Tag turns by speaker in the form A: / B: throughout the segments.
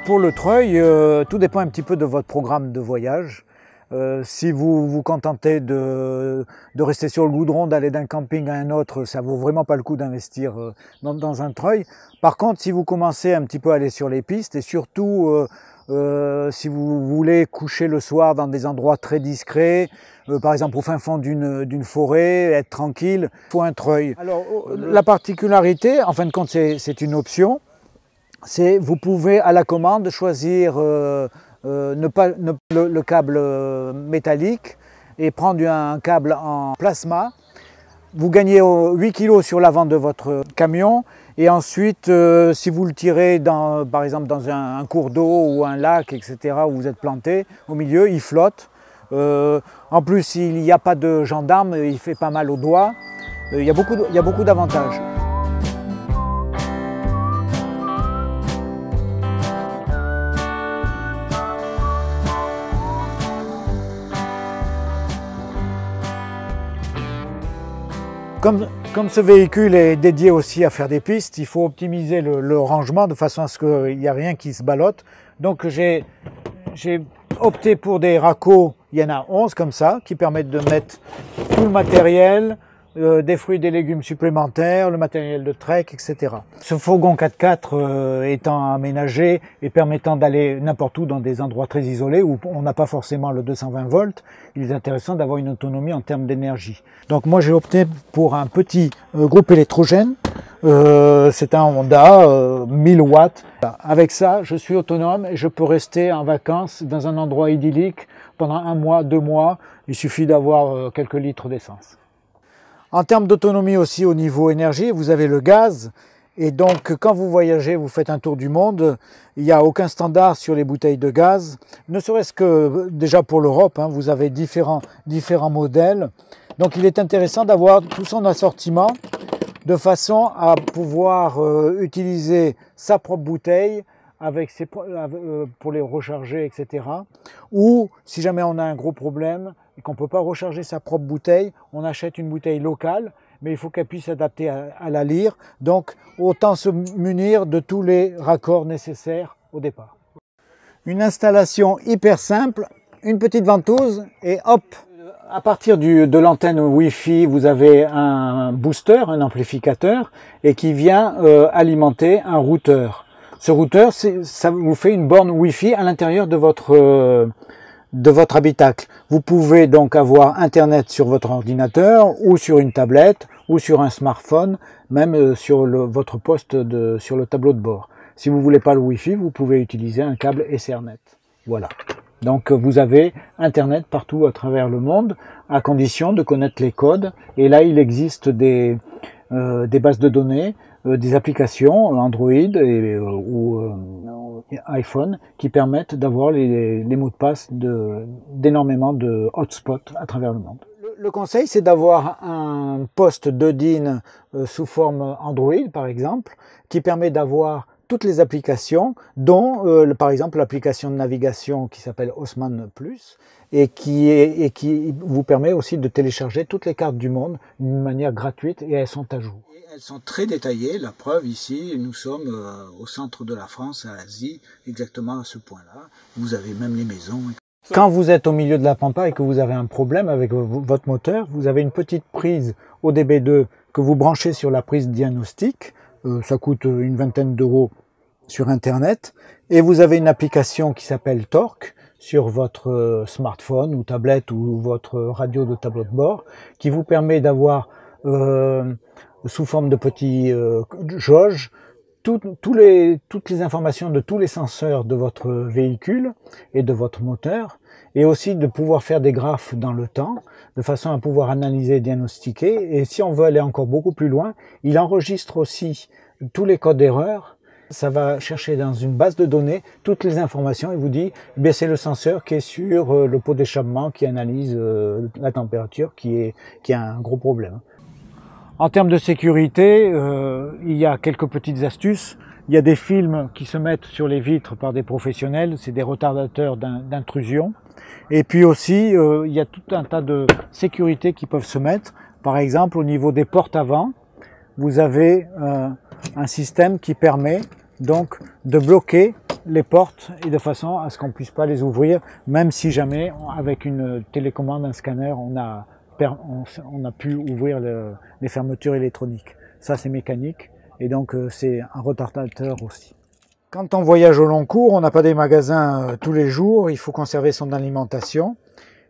A: pour le treuil, tout dépend un petit peu de votre programme de voyage. Si vous vous contentez de rester sur le goudron, d'aller d'un camping à un autre, ça vaut vraiment pas le coup d'investir dans un treuil. Par contre, si vous commencez un petit peu à aller sur les pistes, et surtout si vous voulez coucher le soir dans des endroits très discrets, par exemple au fin fond d'une forêt, être tranquille, il faut un treuil. Alors la particularité, en fin de compte c'est une option, c'est vous pouvez à la commande choisir le câble métallique et prendre un câble en plasma. Vous gagnez 8 kg sur l'avant de votre camion et ensuite si vous le tirez par exemple dans un cours d'eau ou un lac, etc. où vous êtes planté au milieu, il flotte. En plus il n'y a pas de gendarme, il fait pas mal aux doigts. Il y a beaucoup d'avantages. Comme ce véhicule est dédié aussi à faire des pistes, il faut optimiser le rangement de façon à ce qu'il n'y a rien qui se ballotte. Donc j'ai opté pour des racos, il y en a 11 comme ça, qui permettent de mettre tout le matériel, des fruits et des légumes supplémentaires, le matériel de trek, etc. Ce fourgon 4x4 étant aménagé et permettant d'aller n'importe où dans des endroits très isolés où on n'a pas forcément le 220 volts, il est intéressant d'avoir une autonomie en termes d'énergie. Donc moi j'ai opté pour un petit groupe électrogène, c'est un Honda 1000 watts. Avec ça je suis autonome et je peux rester en vacances dans un endroit idyllique pendant 1 mois, 2 mois, il suffit d'avoir quelques litres d'essence. En termes d'autonomie aussi au niveau énergie, vous avez le gaz et donc quand vous voyagez, vous faites un tour du monde, il n'y a aucun standard sur les bouteilles de gaz, ne serait-ce que déjà pour l'Europe, hein, vous avez différents modèles. Donc il est intéressant d'avoir tout son assortiment de façon à pouvoir utiliser sa propre bouteille pour les recharger, etc. Ou si jamais on a un gros problème et qu'on ne peut pas recharger sa propre bouteille, on achète une bouteille locale, mais il faut qu'elle puisse s'adapter à la lyre. Donc autant se munir de tous les raccords nécessaires au départ. Une installation hyper simple, une petite ventouse et hop! À partir de l'antenne Wi-Fi, vous avez un booster, un amplificateur, et qui vient alimenter un routeur. Ce routeur, ça vous fait une borne Wi-Fi à l'intérieur de votre habitacle. Vous pouvez donc avoir Internet sur votre ordinateur, ou sur une tablette, ou sur un smartphone, même sur votre poste sur le tableau de bord. Si vous voulez pas le Wi-Fi, vous pouvez utiliser un câble Ethernet. Voilà. Donc vous avez Internet partout à travers le monde, à condition de connaître les codes. Et là, il existe des bases de données, des applications Android ou iPhone qui permettent d'avoir les mots de passe d'énormément de hotspots à travers le monde. Le conseil, c'est d'avoir un poste de DIN sous forme Android, par exemple, qui permet d'avoir toutes les applications, dont par exemple l'application de navigation qui s'appelle Haussmann Plus et qui vous permet aussi de télécharger toutes les cartes du monde d'une manière gratuite et elles sont à jour. Elles sont très détaillées, la preuve ici, nous sommes au centre de la France, à Asie, exactement à ce point-là. Vous avez même les maisons. Quand vous êtes au milieu de la pampa et que vous avez un problème avec votre moteur, vous avez une petite prise ODB2 que vous branchez sur la prise diagnostic. Ça coûte une vingtaine d'euros sur Internet. Et vous avez une application qui s'appelle Torque sur votre smartphone ou tablette ou votre radio de tableau de bord qui vous permet d'avoir sous forme de petits jauges toutes les informations de tous les senseurs de votre véhicule et de votre moteur et aussi de pouvoir faire des graphes dans le temps de façon à pouvoir analyser et diagnostiquer. Et si on veut aller encore beaucoup plus loin, il enregistre aussi tous les codes d'erreur. Ça va chercher dans une base de données toutes les informations et vous dit eh c'est le senseur qui est sur le pot d'échappement qui analyse la température qui a un gros problème. En termes de sécurité, il y a quelques petites astuces. Il y a des films qui se mettent sur les vitres par des professionnels, c'est des retardateurs d'intrusion. Et puis aussi, il y a tout un tas de sécurités qui peuvent se mettre. Par exemple, au niveau des portes avant, vous avez un système qui permet donc de bloquer les portes et de façon à ce qu'on ne puisse pas les ouvrir, même si jamais avec une télécommande, un scanner, on a pu ouvrir les fermetures électroniques. Ça c'est mécanique et donc c'est un retardateur aussi. Quand on voyage au long cours, on n'a pas des magasins tous les jours, il faut conserver son alimentation.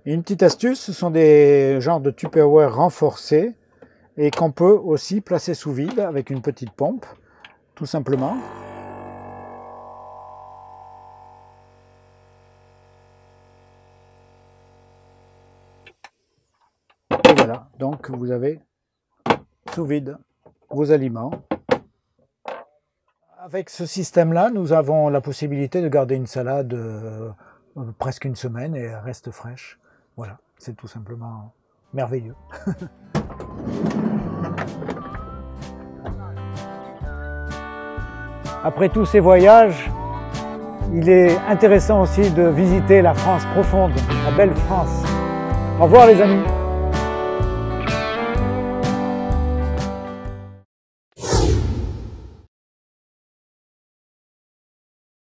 A: Et une petite astuce, ce sont des genres de Tupperware renforcés et qu'on peut aussi placer sous vide avec une petite pompe, tout simplement. Et voilà, donc vous avez sous vide vos aliments. Avec ce système-là, nous avons la possibilité de garder une salade presque une semaine et elle reste fraîche. Voilà, c'est tout simplement merveilleux. Après tous ces voyages, il est intéressant aussi de visiter la France profonde, la belle France. Au revoir les amis.